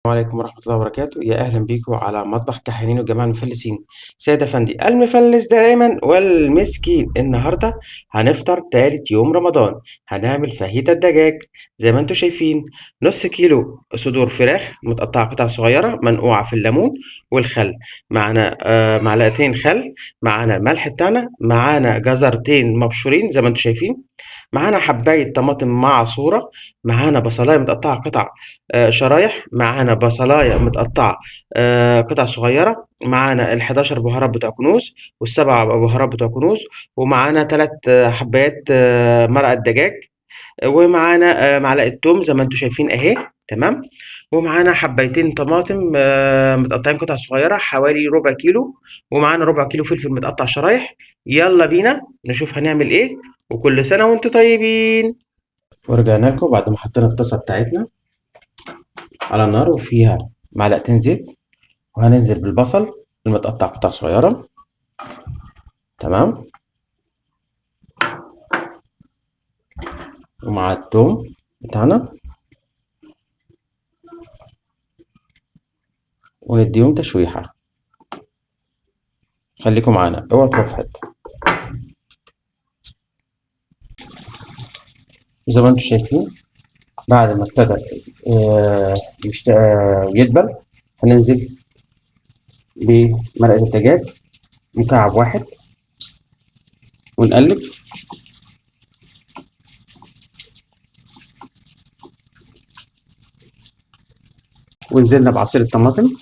السلام عليكم ورحمة الله وبركاته، يا أهلا بيكم على مطبخ كحيانين وجماعة المفلسين. سيد أفندي المفلس دائما والمسكين. النهاردة هنفطر تالت يوم رمضان، هنعمل فاهيتا الدجاج زي ما انتم شايفين. نص كيلو صدور فراخ متقطعة قطع صغيرة منقوعة في الليمون والخل. معانا معلقتين خل، معانا الملح بتاعنا، معانا جزرتين مبشورين زي ما انتم شايفين، معانا حباية طماطم معصورة، معانا بصلاية متقطعة قطع شرايح، معانا بصلاية متقطعة قطع صغيرة، معانا ال11 بهارات بتوع كنوز وال7 بهارات بتوع كنوز، ومعانا 3 حبايات مرقة دجاج، ومعانا معلقة توم زي ما انتم شايفين اهي. تمام. ومعانا حبايتين طماطم متقطعين قطع صغيرة حوالي ربع كيلو، ومعانا ربع كيلو فلفل متقطع شرايح. يلا بينا نشوف هنعمل ايه. وكل سنة وانتم طيبين. ورجعنا لكم بعد ما حطينا الطاسة بتاعتنا على النار وفيها معلقتين زيت، وهننزل بالبصل المتقطع قطع صغيرة. تمام. ومع التوم بتاعنا ونديهم تشويحة. خليكم معانا اوعوا تروحوا في حتة. زي ما انتم شايفين بعد ما ابتدى يدبل، هننزل بمرقة الدجاج مكعب واحد ونقلب. ونزلنا بعصير الطماطم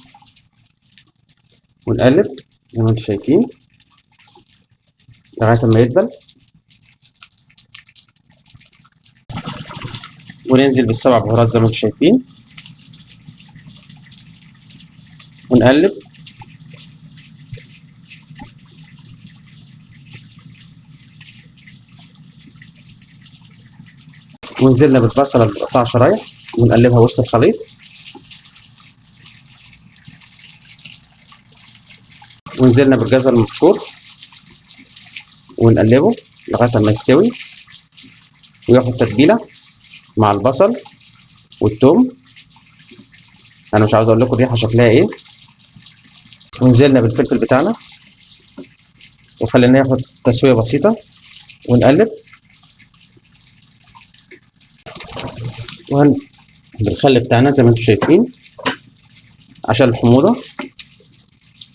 ونقلب زي ما انتم شايفين لغاية ما يدبل. وننزل بال7 بهارات زي ما انتم شايفين ونقلب. ونزلنا بالبصلة المتقطعة شرايح ونقلبها وسط الخليط. ونزلنا بالجزر المبشور ونقلبه لغاية ما يستوي وياخد تتبيلة مع البصل والثوم. أنا مش عاوز أقول لكم الريحة شكلها إيه. ونزلنا بالفلفل بتاعنا وخليناه ياخد تسوية بسيطة ونقلب. بالخل بتاعنا زي ما انتم شايفين عشان الحموضة،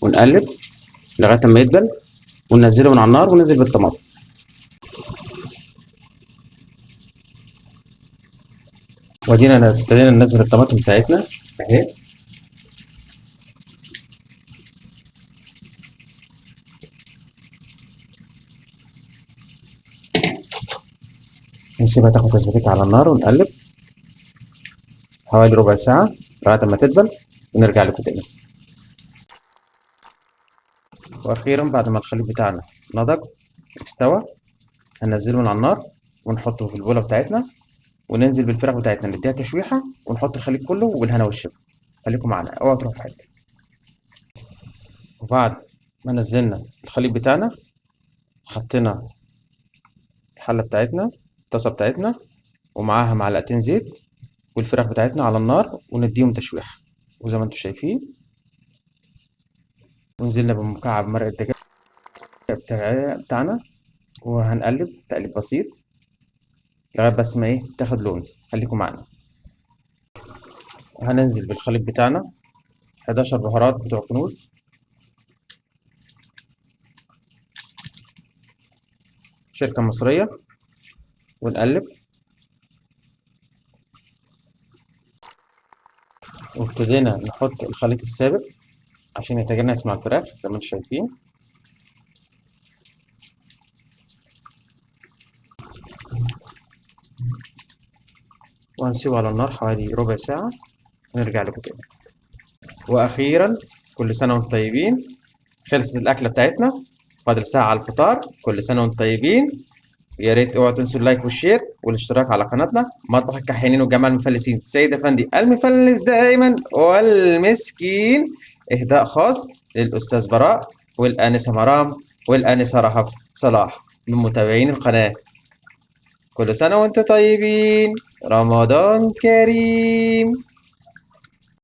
ونقلب لغاية ما يدبل وننزله من على النار وننزل بالطماطم. ودينا ابتدينا ننزل الطماطم بتاعتنا اهي. نسيبها تاخد تسبيكتها على النار ونقلب حوالي ربع ساعة لغاية ما تدبل ونرجع لكم تاني. وأخيرا بعد ما الخليط بتاعنا نضج واستوى، هننزله من على النار ونحطه في البولة بتاعتنا وننزل بالفراخ بتاعتنا نديها تشويحة ونحط الخليط كله والهنا والشفا. خليكم معانا اوعوا تروحوا في حتة. وبعد ما نزلنا الخليط بتاعنا حطينا الحلة بتاعتنا الطاسة بتاعتنا ومعاها معلقتين زيت والفراخ بتاعتنا على النار ونديهم تشويحة وزي ما انتم شايفين. ونزلنا بمكعب مرق الدجاج بتاعنا وهنقلب تقليب بسيط لغاية بس ما تاخد لون. خليكم معانا. وهننزل بالخليط بتاعنا 11 بهارات بتوع كنوز، شركة مصرية، ونقلب. وابتدينا نحط الخليط السابق عشان يتجانس مع الفراخ زي ما انتم شايفين. وهنسيبه على النار حوالي ربع ساعة ونرجع لكم تاني. وأخيرا كل سنة وانتم طيبين. خلصت الأكلة بتاعتنا، فاضل ساعة على الفطار. كل سنة وانتم طيبين. يا ريت اوعوا تنسوا اللايك والشير والاشتراك على قناتنا مطبخ الكحيانين وجمال المفلسين. سيد افندي المفلس دائما والمسكين. اهداء خاص للاستاذ براء والانسه مرام والانسه رهف صلاح من متابعين القناه. كل سنه وانتم طيبين. رمضان كريم.